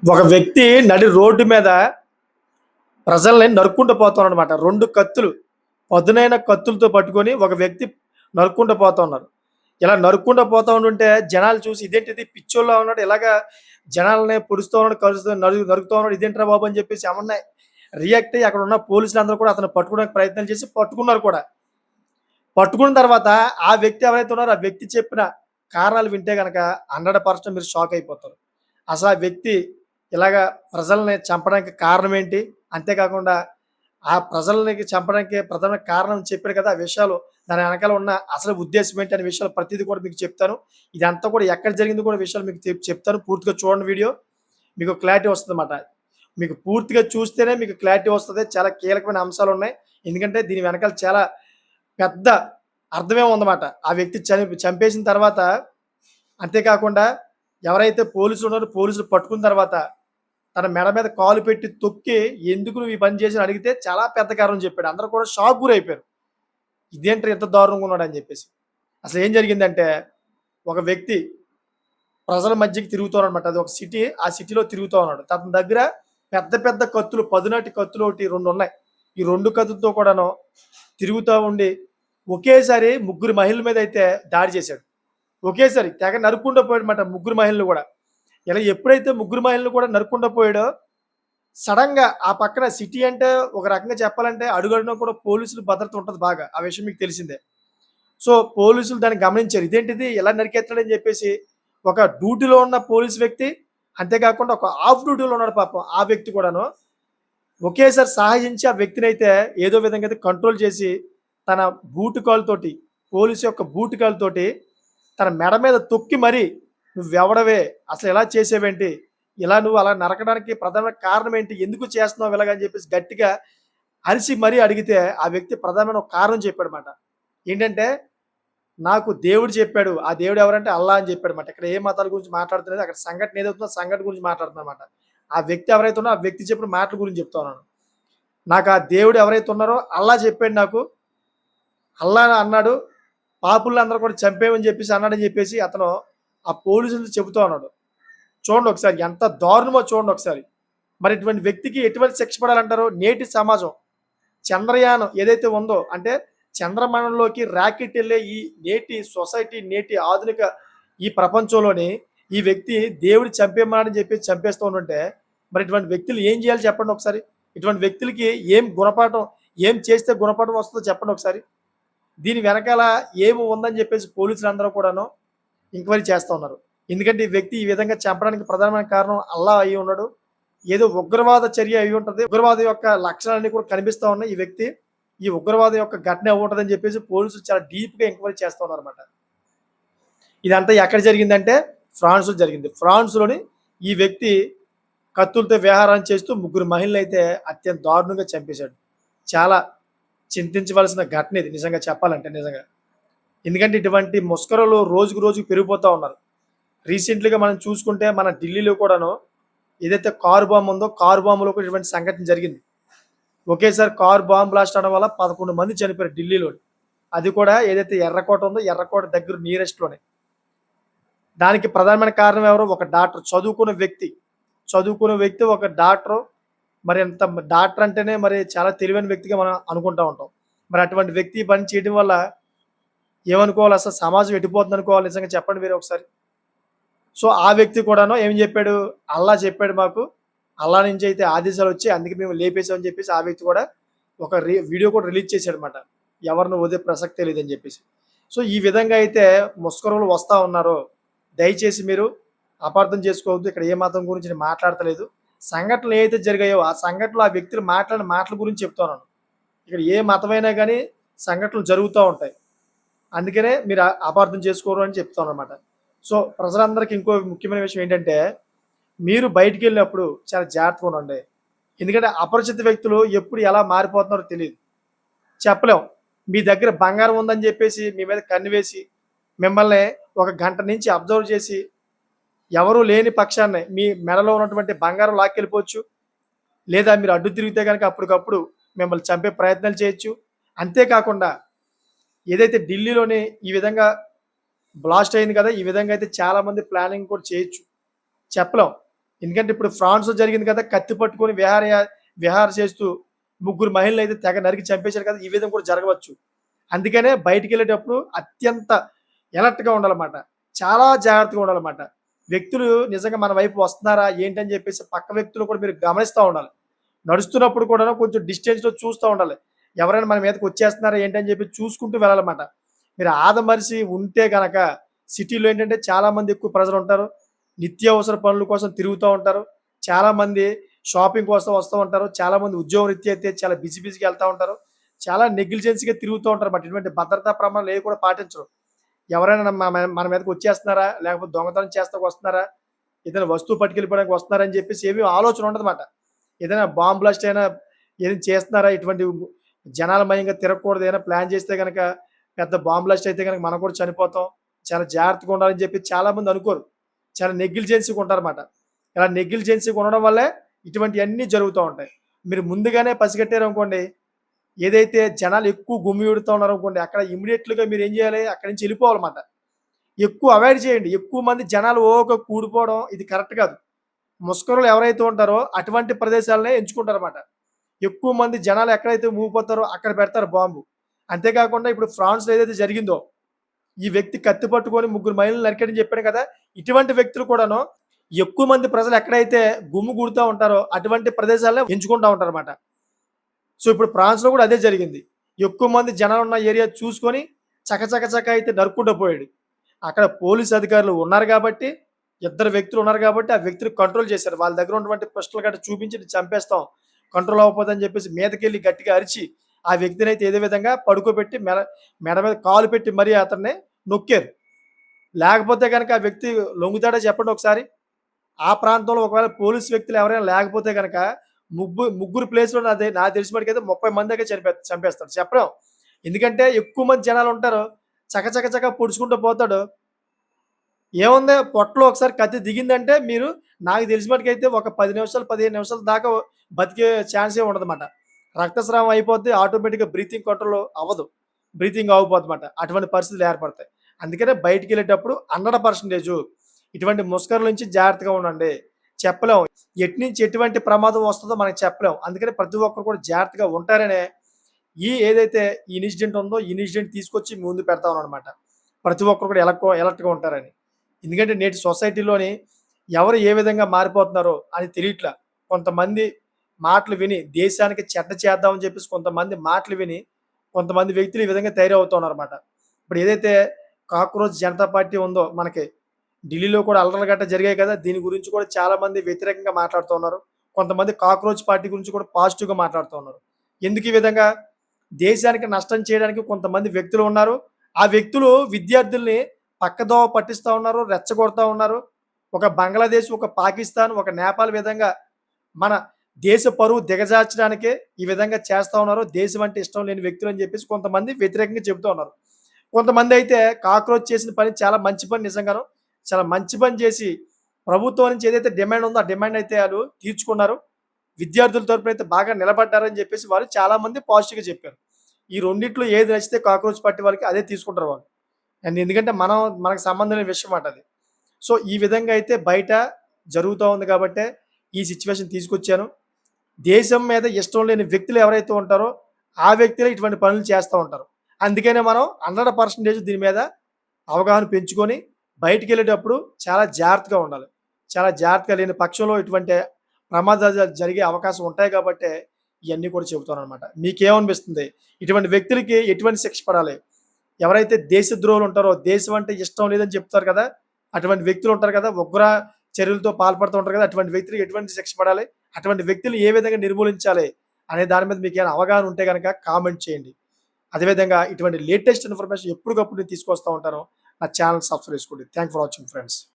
ఒక వ్యక్తి నడి రోడ్డు మీద ప్రజల్ని నరుక్కుంటూ పోతున్నాడనమాట. 2 కత్తులు, పదునైన కత్తులతో పట్టుకొని ఒక వ్యక్తి నరుక్కుంటూ పోతా ఉన్నారు. ఇలా నరుక్కుంటూ పోతా ఉంటుంటే జనాలు చూసి ఇదేంటిది పిచ్చోల్లా ఉన్నాడు. ఇలాగా జనాల్ని పొడుస్తూ ఉన్నాడు, కరుస్తూ నరుకుతా ఉన్నాడు. ఇదేంట్రా బాబు అని చెప్పేసి ఏమన్నా రియాక్ట్ అయ్యి అక్కడున్న పోలీసులందరూ కూడా అతన్ని పట్టుకోవడానికి ప్రయత్నం చేసి పట్టుకున్నారు కూడా. పట్టుకున్న తర్వాత ఆ వ్యక్తి ఎవరైతే ఉన్నారో ఆ వ్యక్తి చెప్పిన కారణాలు వింటే గనక 100% మీరు షాక్ అయిపోతారు. అసలు ఆ వ్యక్తి ఇలాగా ప్రజల్ని చంపడానికి కారణం ఏంటి? అంతేకాకుండా ఆ ప్రజల్ని చంపడానికి ప్రధాన కారణం చెప్పాడు కదా! ఆ విషయాలు దాని వెనకాల ఉన్న అసలు ఉద్దేశ్యం ఏంటి అనే విషయాలు ప్రతీది కూడా మీకు చెప్తాను. ఇదంతా కూడా ఎక్కడ జరిగింది కూడా విషయాలు మీకు చెప్తాను. పూర్తిగా చూడండి వీడియో. మీకు క్లారిటీ వస్తదన్నమాట. మీకు పూర్తిగా చూస్తేనే మీకు క్లారిటీ వస్తది. చాలా కీలకమైన అంశాలున్నాయి. ఎందుకంటే దీని వెనకాల చాలా పెద్ద అర్థమే ఉందన్నమాట. ఆ వ్యక్తి చంపేసిన తర్వాత అంతేకాకుండా ఎవరైతే పోలీసులున్నారో పోలీసులు పట్టుకున్న తర్వాత తన మెడ మీద కాలు పెట్టి తొక్కి, "ఎందుకు నువ్వు ఈ పని చేసావు" అడిగితే చాలా పెద్ద కారణం చెప్పాడు. అందరూ కూడా షాక్ గురైపోయారు. ఇదేంట్రా ఇంత దారుణంగా ఉన్నాడని చెప్పేసి. అసలు ఏం జరిగిందంటే, ఒక వ్యక్తి ప్రజల మధ్యకి తిరుగుతున్నాడనమాట. అది ఒక సిటీ. ఆ సిటీలో తిరుగుతా ఉన్నాడు. అతని దగ్గర పెద్ద పెద్ద కత్తులు, పదునటి కత్తులోటి 2 ఉన్నాయి. ఈ 2 కత్తులతో కూడాను తిరుగుతా ఉండి, ఒకేసారి ముగ్గురు మహిళల మీదయితే దాడి చేశాడు. ఒకేసారి తెగ నరుక్కుంటూ పోయాడనమాట ముగ్గురు మహిళలు గూడా. ఇలా ఎప్పుడైతే ముగ్గురు మహిళలు కూడా నరుక్కుంటూ పోయాడో, సడెన్‌గా ఆ పక్కన సిటీ అంటే ఒక రకంగా చెప్పాలంటే అడుగడుగునా కూడా పోలీసులు భద్రత ఉంటది బాగా. ఆ విషయం మీకు తెలిసిందే. సో, పోలీసులు దాన్ని గమనించారు. ఇదేంటిది ఇలా నరికేత్తున్నాడని జెప్పేసి, ఒక డ్యూటీలో ఉన్న పోలీస్ వ్యక్తి, అంతేకాకుండా ఒక ఆఫ్ డ్యూటీలో ఉన్నాడు పాపం. ఆ వ్యక్తి కూడాను ఒకేసారి సాహసించి ఆ వ్యక్తినైతే ఏదో విధంగా అయితే కంట్రోల్ చేసి, తన బూటు కాలుతోటి, పోలీసు యొక్క బూటు కాలుతోటి తన మెడ మీద తొక్కి మరీ, "నువ్వెవడవే? అసలు ఇలా చేసావేంటి? ఇలా నువ్వు అలా నరకడానికి ప్రధానమైన కారణం ఏంటి? ఎందుకు చేస్తున్నావు ఇలాగ" అని చెప్పేసి గట్టిగా అరిసి మరీ అడిగితే, ఆ వ్యక్తి ప్రధానమైన ఒక కారణం చెప్పాడన్నమాట. ఏంటంటే, "నాకు దేవుడు చెప్పాడు. ఆ దేవుడు ఎవరంటే అల్లా" అని చెప్పాడన్నమాట. ఇక్కడ ఏ మతాల గురించి మాట్లాడుతలేదు. అక్కడ సంఘటన ఏదవుతుందో ఆ సంఘటన గురించి మాట్లాడుతున్నానన్నమాట. ఆ వ్యక్తి ఎవరైతే ఉన్నారో ఆ వ్యక్తి చెప్పిన మాటల గురించి చెప్తా ఉన్నాను. నాకు ఆ దేవుడు ఎవరైతే ఉన్నారో అల్లా చెప్పాడు నాకు. అల్లా అన్నాడు, పాపులందరూ కూడా చంపేయమని చెప్పేసి అన్నాడని చెప్పేసి అతను ఆ పోలీసులతో చెబుతా ఉన్నాడు. చూడండి ఒకసారి ఎంత దారుణమో చూడండి ఒకసారి. మరి ఇటువంటి వ్యక్తికి ఎటువంటి శిక్ష పడాలంటారు? నేటి సమాజం చంద్రయానం ఏదైతే ఉందో అంటే చంద్రమండలంలోకి రాకెట్ ఎళ్ళే ఈ నేటి సొసైటీ, నేటి ఆధునిక ఈ ప్రపంచంలోని ఈ వ్యక్తి దేవుడు చంపేయమన్నాడని చెప్పేసి చంపేస్తూ ఉంటుంటే, మరి ఇటువంటి వ్యక్తులు ఏం చేయాలి చెప్పండి ఒకసారి? ఇటువంటి వ్యక్తులకి ఏం గుణపాఠం ఏం చేస్తే గుణపాఠం వస్తుందో చెప్పండి ఒకసారి? దీని వెనకాల ఏమి ఉందని చెప్పేసి పోలీసులందరూ కూడాను ఎంక్వైరీ చేస్తా ఉన్నారు. ఎందుకంటే ఈ వ్యక్తి ఈ విధంగా చంపడానికి ప్రధానమైన కారణం అల్లా అయ్యి ఉన్నాడు. ఏదో ఉగ్రవాద చర్య అయ్యి ఉంటది. ఉగ్రవాది యొక్క లక్షణాలన్నీ కూడా కనిపిస్తా ఉన్నాయి. ఈ వ్యక్తి ఈ ఉగ్రవాది యొక్క ఘటన అయ్యి ఉంటదని చెప్పేసి పోలీసులు చాలా డీప్‌గా ఎంక్వైరీ చేస్తా ఉన్నారన్నమాట. ఇదంతా ఎక్కడ జరిగిందంటే ఫ్రాన్స్‌లో జరిగింది. ఫ్రాన్స్‌లోని ఈ వ్యక్తి కత్తులతో విహారం చేస్తూ ముగ్గురు మహిళలనైతే అత్యంత దారుణంగా చంపేశాడు. చాలా చింతించవలసిన ఘటన ఇది నిజంగా చెప్పాలంటే నిజంగా. ఎందుకంటే ఇటువంటి ముష్కరులు రోజుకు రోజుకు పెరిగిపోతా ఉన్నారు. రీసెంట్‌లీగా మనం చూసుకుంటే మన ఢిల్లీలో కూడాను ఏదైతే కారు బాంబ్ ఉందో కారు బాంబ్‌లో కూడా ఇటువంటి సంఘటన జరిగింది. ఒకేసారి కారు బాంబ్ బ్లాస్ట్ అవ్వడం వల్ల 11 మంది చనిపోయారు ఢిల్లీలోని. అది కూడా ఏదైతే ఎర్రకోట ఉందో ఎర్రకోట దగ్గర నియరెస్ట్‌లోనే. దానికి ప్రధానమైన కారణం ఎవరు? ఒక డాక్టర్ చదువుకున్న వ్యక్తి. చదువుకున్న వ్యక్తి ఒక డాక్టరు. మరి అంత డాక్టర్ అంటేనే మరి చాలా తెలివైన వ్యక్తిగా మనం అనుకుంటా ఉంటాం. మరి అటువంటి వ్యక్తి ఈ పని చేయడం వల్ల ఏమనుకోవాలి? అసలు సమాజం ఎటుపోతుందనుకోవాలి నిజంగా చెప్పండి మీరే ఒకసారి. సో, ఆ వ్యక్తి కూడాను ఏం జెప్పాడు? అల్లా చెప్పాడు మాకు. అల్లా నుంచి అయితే ఆదేశాలొచ్చాయి. అందుకే మేము లేపేసామని జెప్పేసి ఆ వ్యక్తి కూడా ఒక వీడియో కూడా రిలీజ్ చేశాడన్నమాట. ఎవరిని వదిలే ప్రసక్తే లేదని జెప్పేసి. సో, ఈ విధంగా అయితే ముష్కరులు వస్తా ఉన్నారో, దయచేసి మీరు అపార్థం చేసుకోవద్దు. ఇక్కడ ఏ మతం గురించి నేను మాట్లాడతలేదు. సంఘటనలు ఏవైతే జరిగాయో, ఆ సంఘటనలో ఆ వ్యక్తులు మాట్లాడిన మాటల గురించి చెప్తున్నాను. ఇక్కడ ఏ మతమైనా గానీ సంఘటనలు జరుగుతా ఉంటాయి. అందుకనే మీరు అపార్థం చేసుకోరు అని చెప్తాననమాట. సో, ప్రజలందరికీ ఇంకో ముఖ్యమైన విషయం ఏంటంటే, మీరు బయటికెళ్ళినప్పుడు చాలా జాగ్రత్తగా ఉండండి. ఎందుకంటే అపరిచిత వ్యక్తులు ఎప్పుడు ఎలా మారిపోతున్నారో తెలీదు. చెప్పలేం. మీ దగ్గర బంగారం ఉందని జెప్పేసి మీ మీద కన్ను వేసి, మిమ్మల్ని ఒక గంట నుంచి అబ్జర్వ్ చేసి, ఎవరు లేని పక్షాన్ని మీ మెడలో ఉన్నటువంటి బంగారం లాక్కెళ్ళిపోవచ్చు. లేదా మీరు అడ్డు తిరిగితే గనక అప్పటికప్పుడు మిమ్మల్ని చంపే ప్రయత్నాలు చేయొచ్చు. అంతేకాకుండా ఏదైతే ఢిల్లీలోని ఈ విధంగా బ్లాస్ట్ అయింది కదా! ఈ విధంగా అయితే చాలామంది ప్లానింగ్ కూడా చేయొచ్చు. చెప్పలేం. ఎందుకంటే ఇప్పుడు ఫ్రాన్స్‌లో జరిగింది కదా! కత్తి పట్టుకొని విహార చేస్తూ ముగ్గురు మహిళలనైతే తెగ నరికి చంపేశారు కదా! ఈ విధంగా కూడా జరగవచ్చు. అందుకనే బయటికెళ్ళేటప్పుడు అత్యంత ఎలర్ట్‌గా ఉండాలన్నమాట. చాలా జాగ్రత్తగా ఉండాలన్నమాట. వ్యక్తులు నిజంగా మన వైపు వస్తున్నారా ఏంటని చెప్పేసి పక్క వ్యక్తులు కూడా మీరు గమనిస్తా ఉండాలి. నడుస్తున్నప్పుడు కూడాను కొంచెం డిస్టెన్స్‌లో చూస్తా ఉండాలి. ఎవరైనా మన మీదకి వచ్చేస్తున్నారా ఏంటని చెప్పి చూసుకుంటూ వెళ్ళాలన్నమాట. మీరు ఆదమరిచి ఉంటే గనక సిటీలో ఏంటంటే చాలామంది ఎక్కువ ప్రజలుంటారు. నిత్యావసర పనుల కోసం తిరుగుతా ఉంటారు. చాలామంది షాపింగ్ కోసం వస్తూ ఉంటారు. చాలామంది ఉద్యోగ రీత్యా అయితే చాలా బిజీగా ఎళ్తా ఉంటారు. చాలా నెగ్లిజెన్స్‌గా తిరుగుతూ ఉంటారన్నమాట. ఇటువంటి భద్రతా ప్రమాణాలు ఏవి కూడా పాటించరు. ఎవరైనా మన మీదకి వచ్చేస్తున్నారా? లేకపోతే దొంగతనం చేస్తానికి వస్తున్నారా? ఏదైనా వస్తువు పట్టుకెళ్ళిపోవడానికి వస్తున్నారా? అని చెప్పేసి ఏమి ఆలోచన ఉండదన్నమాట. ఏదైనా బాంబ్ బ్లాస్ట్ అయినా ఏదైనా చేస్తున్నారా? ఇటువంటి జనాలమయంగా తిరగకూడదు. ఏదైనా ప్లాన్ చేస్తే గనక పెద్ద బాంబ్ బ్లాస్ట్ అయితే గనక మనం కూడా చనిపోతాం. చాలా జాగ్రత్తగా ఉండాలని చెప్పి చాలామంది అనుకోరు. చాలా నెగ్లిజెన్సీగా ఉంటారన్నమాట. ఇలా నెగ్లిజెన్సీగా ఉండడం వల్లే ఇటువంటియన్నీ జరుగుతా ఉంటాయి. మీరు ముందుగానే పసిగట్టారనుకోండి, ఏదైతే జనాలు ఎక్కువ గుమిగూడుతా ఉన్నారనుకోండి, అక్కడ ఇమ్మీడియేట్‌లీగా మీరేం చేయాలి? అక్కడి నుంచి ఎళ్ళిపోవాలన్నమాట. ఎక్కువ అవాయిడ్ చేయండి. ఎక్కువ మంది జనాలు కూడిపోవడం ఇది కరెక్ట్ కాదు. ముష్కరులు ఎవరైతే ఉంటారో అటువంటి ప్రదేశాలనే ఎంచుకుంటారన్నమాట. ఎక్కువ మంది జనాలు ఎక్కడైతే మూగిపోతారో అక్కడ పెడతారు బాంబు. అంతేకాకుండా ఇప్పుడు ఫ్రాన్స్‌లో ఏదైతే జరిగిందో, ఈ వ్యక్తి కత్తి పట్టుకొని ముగ్గురు మహిళలను నరికాడని చెప్పాను కదా! ఇటువంటి వ్యక్తులు కూడాను ఎక్కువ మంది ప్రజలు ఎక్కడైతే గుమిగూడుతా ఉంటారో అటువంటి ప్రదేశాలనే ఎంచుకుంటా ఉంటారన్నమాట. సో, ఇప్పుడు ఫ్రాన్స్‌లో కూడా అదే జరిగింది. ఎక్కువ మంది జనాలున్న ఏరియా చూసుకొని చక అయితే నరుక్కుంటూ పోయాడు. అక్కడ పోలీస్ అధికారులు ఉన్నారు గాబట్టి, ఇద్దరు వ్యక్తులు ఉన్నారు గాబట్టి, ఆ వ్యక్తిని కంట్రోల్ చేశారు. వాళ్ళ దగ్గర ఉన్నటువంటి పిస్టల్ గట్టా చూపించి చంపేస్తాం. కంట్రోల్ అవ్వకపోతే అని చెప్పేసి మీదకెళ్ళి గట్టిగా అరిచి, ఆ వ్యక్తినైతే ఏదో విధంగా పడుకోబెట్టి మెడ మీద కాలు పెట్టి మరీ అతన్ని నొక్కారు. లేకపోతే గనక ఆ వ్యక్తి లొంగుతాడా చెప్పండి ఒకసారి? ఆ ప్రాంతంలో ఒకవేళ పోలీస్ వ్యక్తులు ఎవరైనా లేకపోతే గనక ముగ్గురు ప్లేస్‌లో నాకు తెలిసిన మటుకైతే 30 మంది దాకా చంపేస్తాడు. చెప్పలేం. ఎందుకంటే ఎక్కువ మంది జనాలుంటారు. పొడుచుకుంటూ పోతాడు. ఏముంది పొట్టలో ఒకసారి కత్తి దిగిందంటే మీరు నాకు తెలిసిన మటుకైతే ఒక 10 నిమిషాలు, 15 నిమిషాల దాకా బతికే ఛాన్సే ఉండదన్నమాట. రక్తస్రావం అయిపోద్ది. ఆటోమేటిక్‌గా బ్రీతింగ్ కంట్రోల్ అవ్వదు. బ్రీతింగ్ ఆగిపోద్దన్నమాట. అటువంటి పరిస్థితులు ఏర్పడతాయి. అందుకనే బయటికెళ్ళేటప్పుడు 100% ఇటువంటి ముష్కరుల నుంచి జాగ్రత్తగా ఉండండి. చెప్పలేం. ఎటునుంచి ఎటువంటి ప్రమాదం వస్తదో మనకు చెప్పలేం. అందుకని ప్రతి ఒక్కరు కూడా జాగ్రత్తగా ఉంటారనే ఏదైతే ఈ ఇన్సిడెంట్ ఉందో, ఈ ఇన్సిడెంట్ తీసుకొచ్చి మీ ముందు పెడతామనమాట. ప్రతి ఒక్కరు కూడా ఎలర్ట్‌గా ఉంటారని. ఎందుకంటే నేటి సొసైటీలోని ఎవరు ఏ విధంగా మారిపోతున్నారో అని తెలియట్లా. కొంతమంది మాటలు విని దేశానికి చెడ్డ చేద్దామని చెప్పేసి కొంతమంది మాటలు విని, కొంతమంది వ్యక్తులు ఈ విధంగా తయారవుతూ ఉన్నారన్నమాట. ఇప్పుడు ఏదైతే కాక్రోచ్ జనతా పార్టీ ఉందో మనకి ఢిల్లీలో కూడా అల్లర్లు గట్టా జరిగాయి కదా! దీని గురించి కూడా చాలామంది వ్యతిరేకంగా మాట్లాడుతూ ఉన్నారు. కొంతమంది కాక్రోచ్ పార్టీ గురించి కూడా పాజిటివ్‌గా మాట్లాడుతూ ఉన్నారు. ఎందుకు ఈ విధంగా? దేశానికి నష్టం చేయడానికి కొంతమంది వ్యక్తులు ఉన్నారు. ఆ వ్యక్తులు విద్యార్థుల్ని పక్కదోవ పట్టిస్తా ఉన్నారు, రెచ్చగొడతా ఉన్నారు. ఒక బంగ్లాదేశ్, ఒక పాకిస్తాన్, ఒక నేపాల్ విధంగా మన దేశ పరువు దిగజార్చడానికే ఈ విధంగా చేస్తా ఉన్నారు. దేశం అంటే ఇష్టం లేని వ్యక్తులు అని చెప్పేసి కొంతమంది వ్యతిరేకంగా చెబుతూ ఉన్నారు. కొంతమందయితే కాక్రోచ్ చేసిన పని చాలా మంచి పని నిజంగాను. చాలా మంచి పని చేసి ప్రభుత్వం నుంచి ఏదైతే డిమాండ్ ఉందో ఆ డిమాండ్ అయితే ఆళ్ళు తీర్చుకున్నారు. విద్యార్థుల తరపున అయితే బాగా నిలబడ్డారని చెప్పేసి వాళ్ళు చాలామంది పాజిటివ్‌గా చెప్పారు. ఈ రెండిట్లో ఏది నచ్చితే కాక్రోచ్ పార్టీ వాళ్ళకి అదే తీసుకుంటారు వాళ్ళు. అండ్ ఎందుకంటే మనకు సంబంధం లేని విషయం మాట అది. సో, ఈ విధంగా అయితే బయట జరుగుతా ఉంది కాబట్టే ఈ సిట్యుయేషన్ తీసుకొచ్చాను. దేశం మీద ఇష్టం లేని వ్యక్తులు ఎవరైతే ఉంటారో ఆ వ్యక్తులే ఇటువంటి పనులు చేస్తా ఉంటారు. అందుకనే మనం 100% దీని మీద అవగాహన పెంచుకొని బయటికెళ్ళేటప్పుడు చాలా జాగ్రత్తగా ఉండాలి. చాలా జాగ్రత్తగా లేని పక్షంలో ఇటువంటి ప్రమాదాలు జరిగే అవకాశం ఉంటాయి కాబట్టే ఇయన్నీ కూడా చెబుతాననమాట. మీకేమనిపిస్తుంది? ఇటువంటి వ్యక్తులకి ఎటువంటి శిక్ష పడాలి? ఎవరైతే దేశద్రోహులు ఉంటారో, దేశం అంటే ఇష్టం లేదని చెప్తారు కదా! అటువంటి వ్యక్తులు ఉంటారు కదా! ఉగ్ర చర్యలతో పాల్పడుతూ ఉంటారు కదా! అటువంటి వ్యక్తులకి ఎటువంటి శిక్ష పడాలి? అటువంటి వ్యక్తులు ఏ విధంగా నిర్మూలించాలి? అనే దాని మీద మీకేమైనా అవగాహన ఉంటే గనక కామెంట్ చేయండి. అదేవిధంగా ఇటువంటి లేటెస్ట్ ఇన్ఫర్మేషన్ ఎప్పటికప్పుడు నేను తీసుకొస్తా ఉంటాను. నా ఛానెల్ సబ్స్క్రైబ్ చేసుకోండి. Thanks for watching friends.